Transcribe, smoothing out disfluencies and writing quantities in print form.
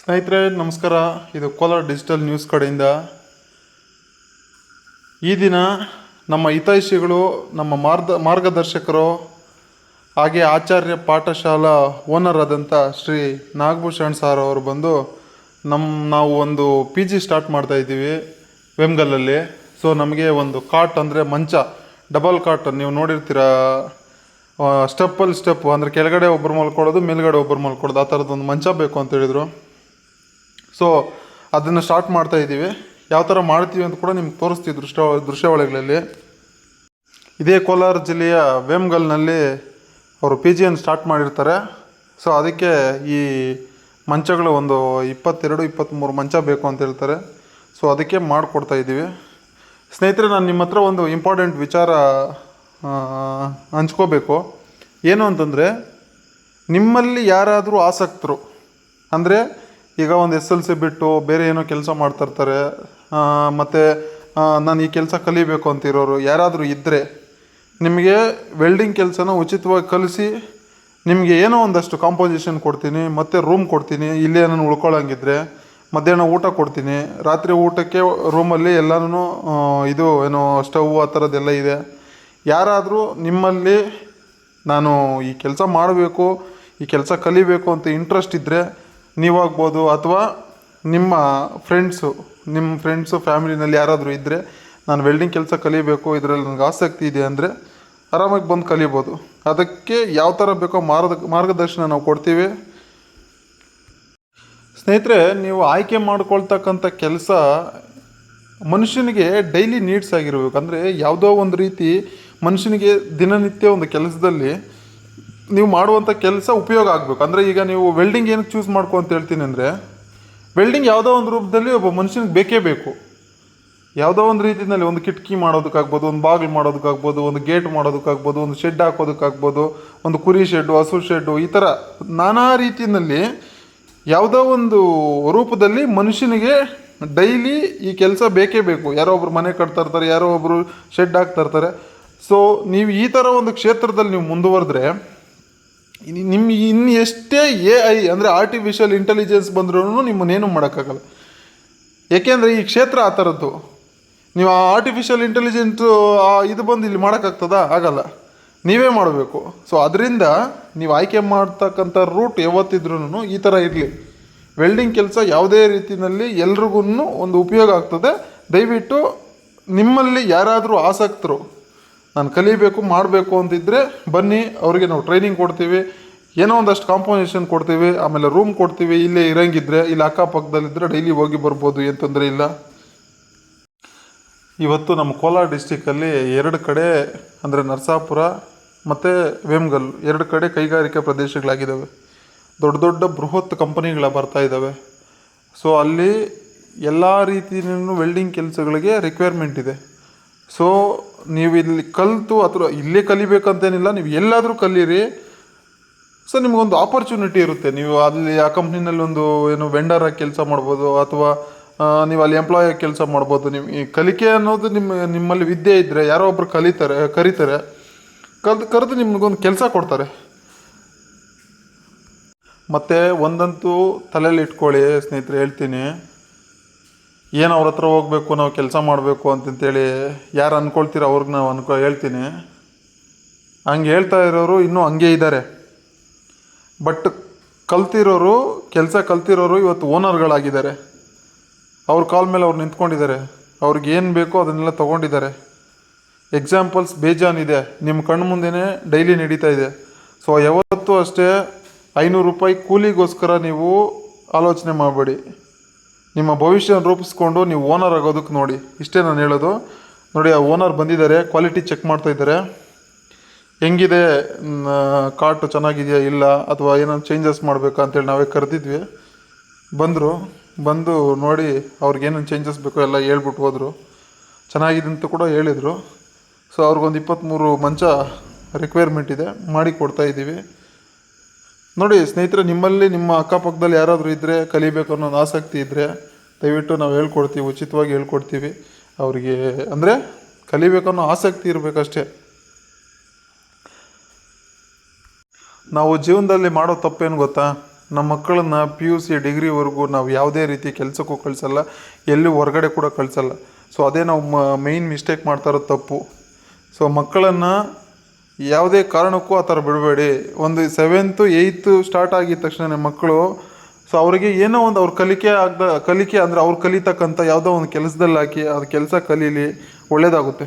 ಸ್ನೇಹಿತರೆ ನಮಸ್ಕಾರ. ಇದು ಕೋಲಾರ ಡಿಜಿಟಲ್ ನ್ಯೂಸ್ ಕಡೆಯಿಂದ ಈ ದಿನ ನಮ್ಮ ಹಿತೈಷಿಗಳು, ನಮ್ಮ ಮಾರ್ಗದರ್ಶಕರು, ಹಾಗೆ ಆಚಾರ್ಯ ಪಾಠಶಾಲಾ ಓನರ್ ಆದಂಥ ಶ್ರೀ ನಾಗಭೂಷಣ್ ಸಾರ್ ಅವರು ಬಂದು ನಾವು ಒಂದು PG ಸ್ಟಾರ್ಟ್ ಮಾಡ್ತಾಯಿದ್ದೀವಿ ವೆಮ್ಗಲ್ಲಲ್ಲಿ. ಸೊ ನಮಗೆ ಒಂದು ಕಾಟ್ ಅಂದರೆ ಮಂಚ, ಡಬಲ್ ಕಾಟ್ ನೀವು ನೋಡಿರ್ತೀರ, ಸ್ಟೆಪ್ ಅಂದರೆ ಕೆಳಗಡೆ ಒಬ್ಬರು ಮಲ್ಕೊಳ್ಳೋದು, ಮೇಲ್ಗಡೆ ಒಬ್ಬರು ಮಲ್ಕೊಳ್ಳೋದು, ಆ ಥರದ್ದೊಂದು ಮಂಚ ಬೇಕು ಅಂತ ಹೇಳಿದರು. ಸೊ ಅದನ್ನು ಸ್ಟಾರ್ಟ್ ಮಾಡ್ತಾಯಿದ್ದೀವಿ. ಯಾವ ಥರ ಮಾಡ್ತೀವಿ ಅಂತ ಕೂಡ ನಿಮ್ಗೆ ತೋರಿಸ್ತೀವಿ ದೃಶ್ಯಾವಳಿಗಳಲ್ಲಿ. ಇದೇ ಕೋಲಾರ ಜಿಲ್ಲೆಯ ವೇಮ್ಗಲ್ನಲ್ಲಿ ಅವರು PGಯನ್ನು ಸ್ಟಾರ್ಟ್ ಮಾಡಿರ್ತಾರೆ. ಸೊ ಅದಕ್ಕೆ ಈ ಮಂಚಗಳು ಒಂದು 22-23 ಮಂಚ ಬೇಕು ಅಂತ ಹೇಳ್ತಾರೆ. ಸೊ ಅದಕ್ಕೆ ಮಾಡಿಕೊಡ್ತಾಯಿದ್ದೀವಿ. ಸ್ನೇಹಿತರೆ, ನಾನು ನಿಮ್ಮ ಹತ್ರ ಒಂದು ಇಂಪಾರ್ಟೆಂಟ್ ವಿಚಾರ ಹಂಚ್ಕೋಬೇಕು. ಏನು ಅಂತಂದರೆ, ನಿಮ್ಮಲ್ಲಿ ಯಾರಾದರೂ ಆಸಕ್ತರು ಅಂದರೆ ಈಗ ಒಂದು SLC ಬಿಟ್ಟು ಬೇರೆ ಏನೋ ಕೆಲಸ ಮಾಡ್ತಾಯಿರ್ತಾರೆ, ಮತ್ತು ನಾನು ಈ ಕೆಲಸ ಕಲಿಬೇಕು ಅಂತಿರೋರು ಯಾರಾದರೂ ಇದ್ದರೆ, ನಿಮಗೆ ವೆಲ್ಡಿಂಗ್ ಕೆಲಸನ ಉಚಿತವಾಗಿ ಕಲಿಸಿ ನಿಮಗೆ ಏನೋ ಒಂದಷ್ಟು ಕಾಂಪೋಸಿಷನ್ ಕೊಡ್ತೀನಿ, ಮತ್ತು ರೂಮ್ ಕೊಡ್ತೀನಿ. ಇಲ್ಲೇ ನಾನು ಉಳ್ಕೊಳ್ಳೋಂಗಿದ್ರೆ ಮಧ್ಯಾಹ್ನ ಊಟ ಕೊಡ್ತೀನಿ. ರಾತ್ರಿ ಊಟಕ್ಕೆ ರೂಮಲ್ಲಿ ಎಲ್ಲನೂ ಇದು ಏನೋ ಸ್ಟವ್ ಆ ಥರದ್ದೆಲ್ಲ ಇದೆ. ಯಾರಾದರೂ ನಿಮ್ಮಲ್ಲಿ ನಾನು ಈ ಕೆಲಸ ಮಾಡಬೇಕು, ಈ ಕೆಲಸ ಕಲಿಬೇಕು ಅಂತ ಇಂಟ್ರೆಸ್ಟ್ ಇದ್ದರೆ ನೀವಾಗ್ಬೋದು, ಅಥವಾ ನಿಮ್ಮ ಫ್ರೆಂಡ್ಸು ಫ್ಯಾಮಿಲಿನಲ್ಲಿ ಯಾರಾದರೂ ಇದ್ದರೆ, ನಾನು ವೆಲ್ಡಿಂಗ್ ಕೆಲಸ ಕಲಿಬೇಕು, ಇದರಲ್ಲಿ ನನಗೆ ಆಸಕ್ತಿ ಇದೆ ಅಂದರೆ ಆರಾಮಾಗಿ ಬಂದು ಕಲಿಬೋದು. ಅದಕ್ಕೆ ಯಾವ ಥರ ಬೇಕೋ ಮಾರ್ಗದರ್ಶನ ನಾವು ಕೊಡ್ತೀವಿ. ಸ್ನೇಹಿತರೆ, ನೀವು ಆಯ್ಕೆ ಮಾಡ್ಕೊಳ್ತಕ್ಕಂಥ ಕೆಲಸ ಮನುಷ್ಯನಿಗೆ ಡೈಲಿ ನೀಡ್ಸ್ ಆಗಿರಬೇಕು. ಅಂದರೆ ಯಾವುದೋ ಒಂದು ರೀತಿ ಮನುಷ್ಯನಿಗೆ ದಿನನಿತ್ಯ ಒಂದು ಕೆಲಸದಲ್ಲಿ ನೀವು ಮಾಡುವಂಥ ಕೆಲಸ ಉಪಯೋಗ ಆಗಬೇಕು. ಅಂದರೆ ಈಗ ನೀವು ವೆಲ್ಡಿಂಗ್ ಏನಕ್ಕೆ ಚೂಸ್ ಮಾಡ್ಕೊ ಅಂತ ಹೇಳ್ತೀನಿ ಅಂದರೆ, ವೆಲ್ಡಿಂಗ್ ಯಾವುದೋ ಒಂದು ರೂಪದಲ್ಲಿ ಒಬ್ಬ ಮನುಷ್ಯನಿಗೆ ಬೇಕೇ ಬೇಕು. ಯಾವುದೋ ಒಂದು ರೀತಿಯಲ್ಲಿ ಒಂದು ಕಿಟಕಿ ಮಾಡೋದಕ್ಕಾಗ್ಬೋದು, ಒಂದು ಬಾಗಿಲು ಮಾಡೋದಕ್ಕಾಗ್ಬೋದು, ಒಂದು ಗೇಟ್ ಮಾಡೋದಕ್ಕಾಗ್ಬೋದು, ಒಂದು ಶೆಡ್ ಹಾಕೋದಕ್ಕಾಗ್ಬೋದು, ಒಂದು ಕುರಿ ಶೆಡ್ಡು, ಹಸು ಶೆಡ್ಡು, ಈ ಥರ ನಾನಾ ರೀತಿಯಲ್ಲಿ ಯಾವುದೋ ಒಂದು ರೂಪದಲ್ಲಿ ಮನುಷ್ಯನಿಗೆ ಡೈಲಿ ಈ ಕೆಲಸ ಬೇಕೇ ಬೇಕು. ಯಾರೋ ಒಬ್ರು ಮನೆ ಕಟ್ತಾ ಇರ್ತಾರೆ, ಯಾರೋ ಒಬ್ಬರು ಶೆಡ್ ಹಾಕ್ತಾ ಇರ್ತಾರೆ. ಸೊ ನೀವು ಈ ಥರ ಒಂದು ಕ್ಷೇತ್ರದಲ್ಲಿ ನೀವು ಮುಂದುವರೆದ್ರೆ ನಿಮ್ಮ ಇನ್ನು ಎಷ್ಟೇ AI ಅಂದರೆ ಆರ್ಟಿಫಿಷಿಯಲ್ ಇಂಟೆಲಿಜೆನ್ಸ್ ಬಂದ್ರೂ ನಿಮ್ಮನ್ನೇನು ಮಾಡೋಕ್ಕಾಗಲ್ಲ. ಏಕೆಂದರೆ ಈ ಕ್ಷೇತ್ರ ಆ ಥರದ್ದು. ನೀವು ಆ ಆರ್ಟಿಫಿಷಿಯಲ್ ಇಂಟೆಲಿಜೆನ್ಸು ಇದು ಬಂದು ಇಲ್ಲಿ ಮಾಡೋಕ್ಕಾಗ್ತದಾ? ಆಗಲ್ಲ, ನೀವೇ ಮಾಡಬೇಕು. ಸೊ ಅದರಿಂದ ನೀವು ಆಯ್ಕೆ ಮಾಡ್ತಕ್ಕಂಥ ರೂಟ್ ಯಾವತ್ತಿದ್ರೂ ಈ ಥರ ಇರಲಿ. ವೆಲ್ಡಿಂಗ್ ಕೆಲಸ ಯಾವುದೇ ರೀತಿಯಲ್ಲಿ ಎಲ್ರಿಗೂ ಒಂದು ಉಪಯೋಗ ಆಗ್ತದೆ. ದಯವಿಟ್ಟು ನಿಮ್ಮಲ್ಲಿ ಯಾರಾದರೂ ಆಸಕ್ತರು ನಾನು ಕಲಿಬೇಕು ಮಾಡಬೇಕು ಅಂತಿದ್ದರೆ ಬನ್ನಿ, ಅವರಿಗೆ ನಾವು ಟ್ರೈನಿಂಗ್ ಕೊಡ್ತೀವಿ, ಏನೋ ಒಂದಷ್ಟು ಕಾಂಪೋಸಿಷನ್ ಕೊಡ್ತೀವಿ, ಆಮೇಲೆ ರೂಮ್ ಕೊಡ್ತೀವಿ. ಇಲ್ಲೇ ಇರೋಂಗಿದ್ರೆ ಇಲ್ಲಿ ಅಕ್ಕಪಕ್ಕದಲ್ಲಿದ್ದರೆ ಡೈಲಿ ಹೋಗಿ ಬರ್ಬೋದು, ಏನು ತೊಂದರೆ ಇಲ್ಲ. ಇವತ್ತು ನಮ್ಮ ಕೋಲಾರ ಡಿಸ್ಟಿಕ್ಕಲ್ಲಿ 2 ಕಡೆ ಅಂದರೆ ನರಸಾಪುರ ಮತ್ತು ವೇಮ್ಗಲ್ 2 ಕಡೆ ಕೈಗಾರಿಕಾ ಪ್ರದೇಶಗಳಾಗಿದ್ದಾವೆ. ದೊಡ್ಡ ದೊಡ್ಡ ಬೃಹತ್ ಕಂಪನಿಗಳ ಬರ್ತಾ ಇದ್ದಾವೆ. ಸೊ ಅಲ್ಲಿ ಎಲ್ಲ ರೀತಿಯೂ ವೆಲ್ಡಿಂಗ್ ಕೆಲಸಗಳಿಗೆ ರಿಕ್ವೈರ್ಮೆಂಟ್ ಇದೆ. ಸೊ ನೀವು ಇಲ್ಲಿ ಕಲಿತು ಅಥವಾ ಇಲ್ಲೇ ಕಲಿಬೇಕಂತೇನಿಲ್ಲ, ನೀವು ಎಲ್ಲಾದರೂ ಕಲೀರಿ. ಸೊ ನಿಮಗೊಂದು ಆಪರ್ಚುನಿಟಿ ಇರುತ್ತೆ. ನೀವು ಅಲ್ಲಿ ಆ ಕಂಪ್ನಿನಲ್ಲಿ ಒಂದು ಏನು ವೆಂಡರಾಗಿ ಕೆಲಸ ಮಾಡ್ಬೋದು, ಅಥವಾ ನೀವು ಅಲ್ಲಿ ಎಂಪ್ಲಾಯಾಗಿ ಕೆಲಸ ಮಾಡ್ಬೋದು. ನೀವು ಈ ಕಲಿಕೆ ಅನ್ನೋದು ನಿಮ್ಮಲ್ಲಿ ವಿದ್ಯೆ ಇದ್ದರೆ ಯಾರೋ ಒಬ್ರು ಕರೀತಾರೆ, ಕರೆದು ನಿಮಗೊಂದು ಕೆಲಸ ಕೊಡ್ತಾರೆ. ಮತ್ತು ಒಂದಂತೂ ತಲೆಯಲ್ಲಿ ಇಟ್ಕೊಳ್ಳಿ ಸ್ನೇಹಿತರೆ, ಹೇಳ್ತೀನಿ, ಏನು ಅವ್ರ ಹತ್ರ ಹೋಗಬೇಕು, ನಾವು ಕೆಲಸ ಮಾಡಬೇಕು ಅಂತಂತೇಳಿ ಯಾರು ಅಂದ್ಕೊಳ್ತೀರೋ ಅವ್ರಿಗೆ ನಾವು ಹೇಳ್ತೀನಿ. ಹಂಗೆ ಹೇಳ್ತಾ ಇರೋರು ಇನ್ನೂ ಹಂಗೆ ಇದ್ದಾರೆ. ಬಟ್ ಕೆಲಸ ಕಲ್ತಿರೋರು ಇವತ್ತು ಓನರ್ಗಳಾಗಿದ್ದಾರೆ. ಅವ್ರ ಕಾಲ ಮೇಲೆ ಅವ್ರು ನಿಂತ್ಕೊಂಡಿದ್ದಾರೆ. ಅವ್ರಿಗೆ ಏನು ಬೇಕೋ ಅದನ್ನೆಲ್ಲ ತೊಗೊಂಡಿದ್ದಾರೆ. ಎಕ್ಸಾಂಪಲ್ಸ್ ಬೇಜಾನಿದೆ, ನಿಮ್ಮ ಕಣ್ಣು ಮುಂದೆನೇ ಡೈಲಿ ನಡೀತಾ ಇದೆ. ಸೊ ಯಾವತ್ತೂ ಅಷ್ಟೇ 500 ರೂಪಾಯಿ ಕೂಲಿಗೋಸ್ಕರ ನೀವು ಆಲೋಚನೆ ಮಾಡಬೇಡಿ. ನಿಮ್ಮ ಭವಿಷ್ಯ ರೂಪಿಸ್ಕೊಂಡು ನೀವು ಓನರ್ ಆಗೋದಕ್ಕೆ ನೋಡಿ. ಇಷ್ಟೇ ನಾನು ಹೇಳೋದು. ನೋಡಿ, ಆ ಓನರ್ ಬಂದಿದ್ದಾರೆ, ಕ್ವಾಲಿಟಿ ಚೆಕ್ ಮಾಡ್ತಾಯಿದ್ದಾರೆ. ಹೆಂಗಿದೆ, ಕಾಟು ಚೆನ್ನಾಗಿದೆಯಾ ಇಲ್ಲ, ಅಥವಾ ಏನಾದ್ರು ಚೇಂಜಸ್ ಮಾಡಬೇಕಾ ಅಂತೇಳಿ ನಾವೇ ಕರೆದಿದ್ವಿ. ಬಂದು ನೋಡಿ ಅವ್ರಿಗೇನೇನು ಚೇಂಜಸ್ ಬೇಕೋ ಎಲ್ಲ ಹೇಳ್ಬಿಟ್ಟು ಹೋದರು. ಚೆನ್ನಾಗಿದೆ ಅಂತ ಕೂಡ ಹೇಳಿದರು. ಸೊ ಅವ್ರಿಗೊಂದು 23 ಮಂಚ ರಿಕ್ವೈರ್ಮೆಂಟ್ ಇದೆ, ಮಾಡಿ ಕೊಡ್ತಾಯಿದ್ದೀವಿ. ನೋಡಿ ಸ್ನೇಹಿತರೆ, ನಿಮ್ಮಲ್ಲಿ ನಿಮ್ಮ ಅಕ್ಕಪಕ್ಕದಲ್ಲಿ ಯಾರಾದರೂ ಇದ್ದರೆ, ಕಲಿಬೇಕು ಅನ್ನೋದು ಆಸಕ್ತಿ ಇದ್ದರೆ ದಯವಿಟ್ಟು ನಾವು ಹೇಳ್ಕೊಡ್ತೀವಿ, ಉಚಿತವಾಗಿ ಹೇಳ್ಕೊಡ್ತೀವಿ. ಅವರಿಗೆ ಅಂದರೆ ಕಲಿಬೇಕನ್ನೋ ಆಸಕ್ತಿ ಇರಬೇಕಷ್ಟೇ. ನಾವು ಜೀವನದಲ್ಲಿ ಮಾಡೋ ತಪ್ಪೇನು ಗೊತ್ತಾ? ನಮ್ಮ ಮಕ್ಕಳನ್ನ PUC ಡಿಗ್ರಿವರೆಗೂ ನಾವು ಯಾವುದೇ ರೀತಿ ಕೆಲಸಕ್ಕೂ ಕಳಿಸಲ್ಲ, ಎಲ್ಲಿ ಹೊರಗಡೆ ಕೂಡ ಕಳಿಸಲ್ಲ. ಸೊ ಅದೇ ನಾವು ಮೇಯ್ನ್ ಮಿಸ್ಟೇಕ್ ಮಾಡ್ತಾ ಇರೋದು ತಪ್ಪು. ಸೊ ಮಕ್ಕಳನ್ನು ಯಾವುದೇ ಕಾರಣಕ್ಕೂ ಆ ಥರ ಬಿಡಬೇಡಿ. ಒಂದು 7th 8th ಸ್ಟಾರ್ಟ್ ಆಗಿದ ತಕ್ಷಣ ಮಕ್ಕಳು ಸೊ ಅವರಿಗೆ ಏನೋ ಒಂದು ಅವ್ರ ಕಲಿಕೆ ಅಂದರೆ ಅವ್ರು ಕಲಿತಕ್ಕಂಥ ಯಾವುದೋ ಒಂದು ಕೆಲಸದಲ್ಲಿ ಹಾಕಿ ಅದು ಕೆಲಸ ಕಲೀಲಿ, ಒಳ್ಳೆಯದಾಗುತ್ತೆ.